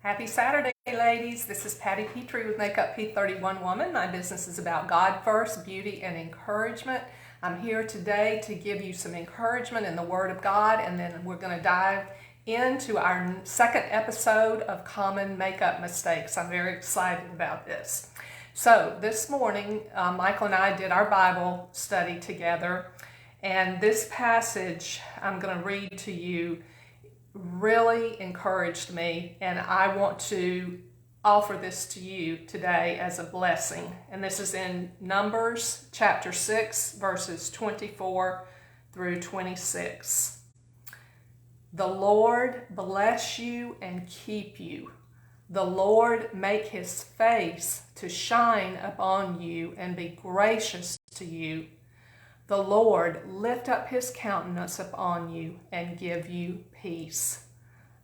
Happy Saturday, ladies. This is Patty Petrie with Makeup P31 Woman. My business is about God first, beauty, and encouragement. I'm here today to give you some encouragement in the Word of God, and then we're going to dive into our second episode of Common Makeup Mistakes. I'm very excited about this. So this morning, Michael and I did our Bible study together, and this passage I'm going to read to you really encouraged me, and I want to offer this to you today as a blessing. And this is in Numbers chapter 6, verses 24 through 26. The Lord bless you and keep you. The Lord make his face to shine upon you and be gracious to you. The Lord lift up his countenance upon you and give you peace.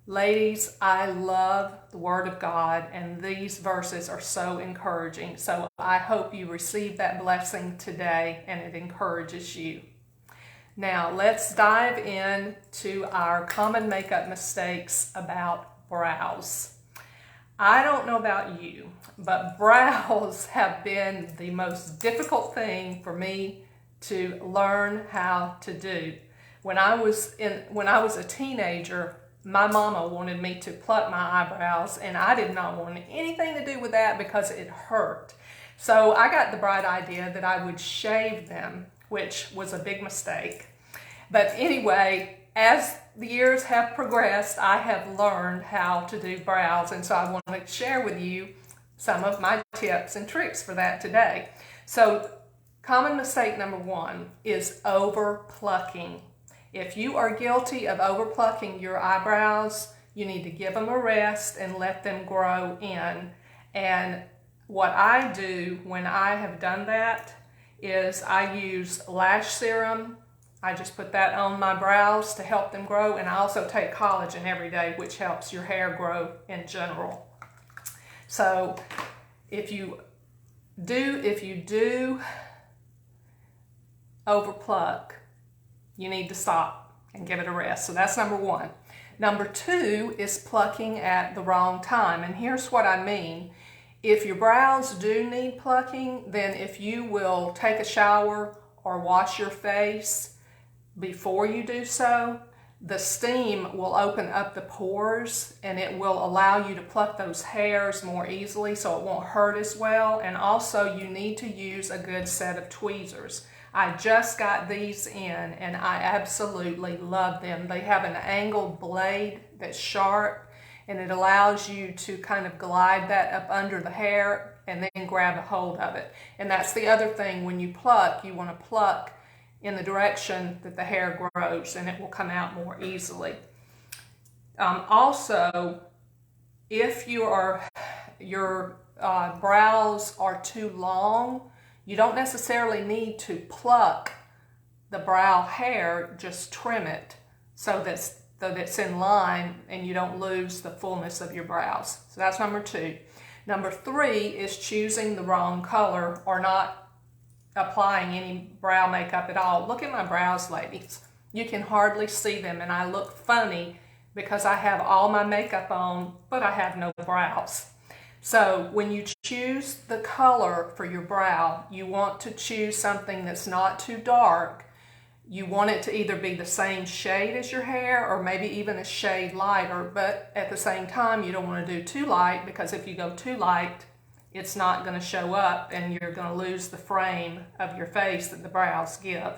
Ladies, I love the Word of God, and these verses are so encouraging. So I hope you receive that blessing today and it encourages you. Now let's dive into our common makeup mistakes about brows. I don't know about you, but brows have been the most difficult thing for me to learn how to do. When I was a teenager, my mama wanted me to pluck my eyebrows, and I did not want anything to do with that because it hurt. So I got the bright idea that I would shave them, which was a big mistake. But anyway, as the years have progressed, I have learned how to do brows, and so I want to share with you some of my tips and tricks for that today. So common mistake number one is over plucking. If you are guilty of over plucking your eyebrows, you need to give them a rest and let them grow in. And what I do when I have done that is I use lash serum. I just put that on my brows to help them grow, and I also take collagen every day, which helps your hair grow in general. So if you do over pluck, you need to stop and give it a rest. So that's number one. Number two is plucking at the wrong time. And here's what I mean. If your brows do need plucking, then if you will take a shower or wash your face before you do so, the steam will open up the pores and it will allow you to pluck those hairs more easily so it won't hurt as well. And also you need to use a good set of tweezers. I just got these in and I absolutely love them. They have an angled blade that's sharp, and it allows you to kind of glide that up under the hair and then grab a hold of it. And that's the other thing, when you pluck, you want to pluck in the direction that the hair grows and it will come out more easily. Also, if your brows are too long, you don't necessarily need to pluck the brow hair, just trim it so that it's in line and you don't lose the fullness of your brows. So that's number two. Number three is choosing the wrong color or not applying any brow makeup at all. Look at my brows, ladies. You can hardly see them, and I look funny because I have all my makeup on, but I have no brows. So when you choose the color for your brow, you want to choose something that's not too dark. You want it to either be the same shade as your hair or maybe even a shade lighter, but at the same time you don't want to do too light, because if you go too light, it's not going to show up and you're going to lose the frame of your face that the brows give.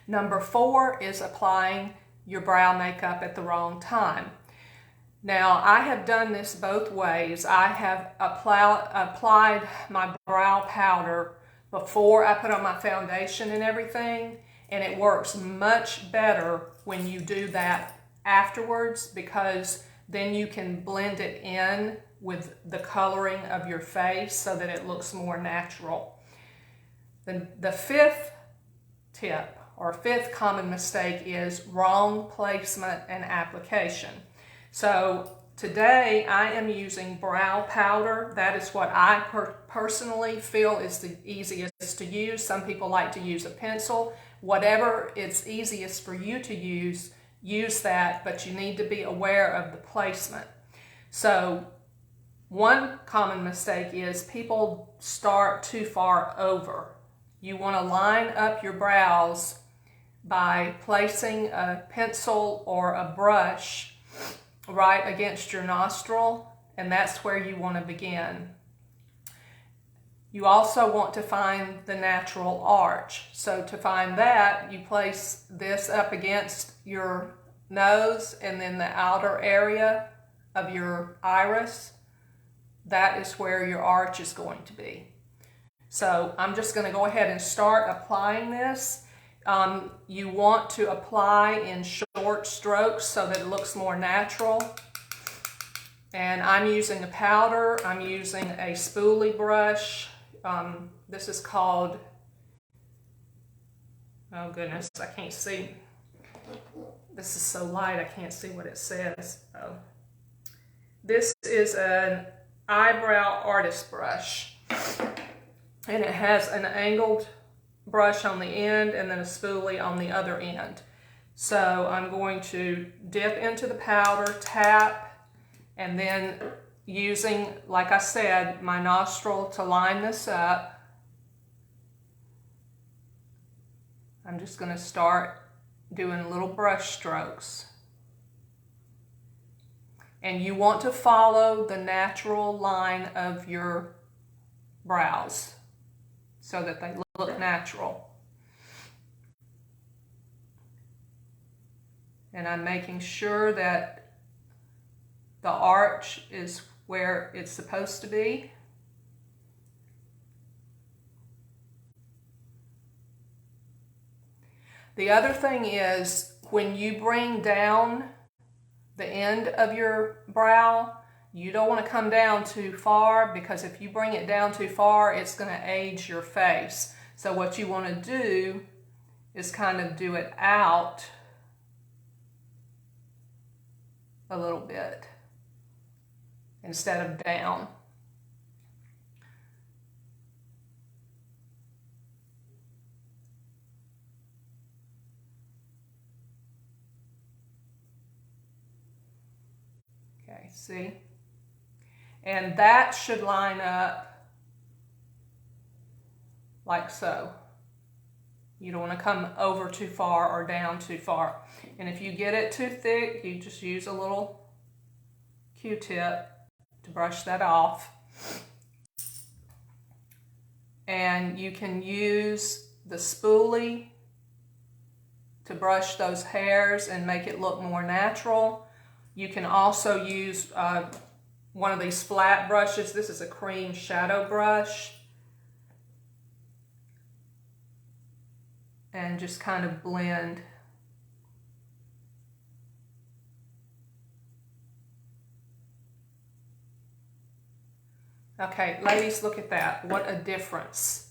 Number four is applying your brow makeup at the wrong time. Now, I have done this both ways. I have applied my brow powder before I put on my foundation and everything, and it works much better when you do that afterwards, because then you can blend it in with the coloring of your face so that it looks more natural. The fifth tip or fifth common mistake is wrong placement and application. So today I am using brow powder. That is what I personally feel is the easiest to use. Some people like to use a pencil. Whatever it's easiest for you to use that, but you need to be aware of the placement. So one common mistake is people start too far over. You want to line up your brows by placing a pencil or a brush right against your nostril, and that's where you want to begin. You also want to find the natural arch. So to find that, you place this up against your nose and then the outer area of your iris. That is where your arch is going to be. So I'm just going to go ahead and start applying this. You want to apply in short strokes so that it looks more natural. And I'm using a powder. I'm using a spoolie brush. This is called, oh goodness, I can't see. This is so light I can't see what it says. Oh. This is an eyebrow artist brush, and it has an angled brush on the end and then a spoolie on the other end. So I'm going to dip into the powder, tap, and then using, like I said, my nostril to line this up. I'm just going to start doing little brush strokes. And you want to follow the natural line of your brows so that they look natural. And I'm making sure that the arch is where it's supposed to be. The other thing is, when you bring down the end of your brow, you don't want to come down too far, because if you bring it down too far, it's going to age your face. So what you want to do is kind of do it out a little bit instead of down. Okay, see? And that should line up like so. You don't want to come over too far or down too far. And if you get it too thick, you just use a little Q-tip to brush that off. And you can use the spoolie to brush those hairs and make it look more natural. You can also use one of these flat brushes. This is a cream shadow brush. And just kind of blend. Okay, ladies, look at that. What a difference.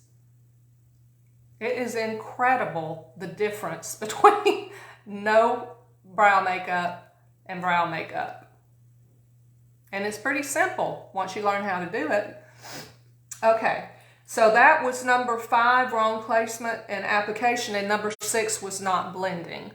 It is incredible, the difference between no brow makeup and brow makeup. And it's pretty simple once you learn how to do it. Okay, so that was number 5, wrong placement and application, and number 6 was not blending.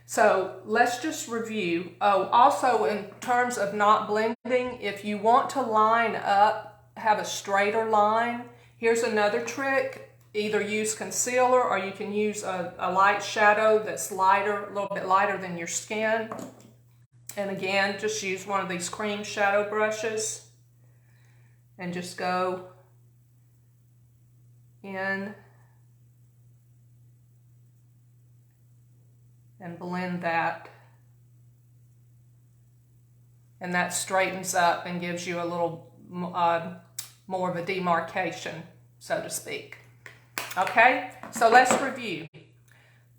So let's just review. Oh, also in terms of not blending, if you want to line up, have a straighter line, here's another trick. Either use concealer, or you can use a light shadow that's lighter, a little bit lighter than your skin. And again, just use one of these cream shadow brushes and just go in and blend that. And that straightens up and gives you a little more of a demarcation, so to speak. Okay, so let's review.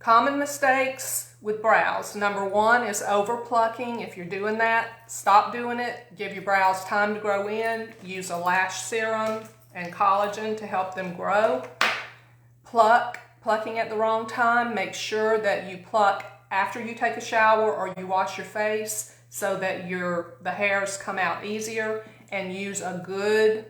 Common mistakes with brows. Number 1 is over plucking. If you're doing that, stop doing it. Give your brows time to grow in. Use a lash serum and collagen to help them grow. Plucking at the wrong time. Make sure that you pluck after you take a shower or you wash your face so that the hairs come out easier, and use a good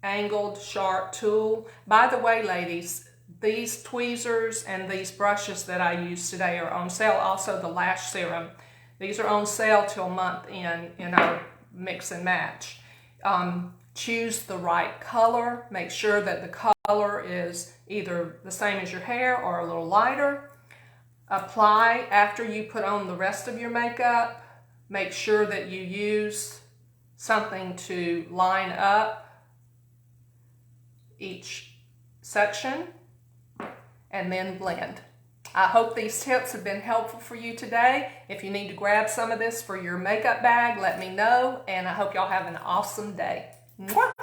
angled sharp tool. By the way, ladies, these tweezers and these brushes that I use today are on sale. Also the lash serum. These are on sale till month in our mix and match. Choose the right color. Make sure that the color is either the same as your hair or a little lighter. Apply after you put on the rest of your makeup. Make sure that you use something to line up each section, and then blend. I hope these tips have been helpful for you today. If you need to grab some of this for your makeup bag, let me know, and I hope y'all have an awesome day. Mwah!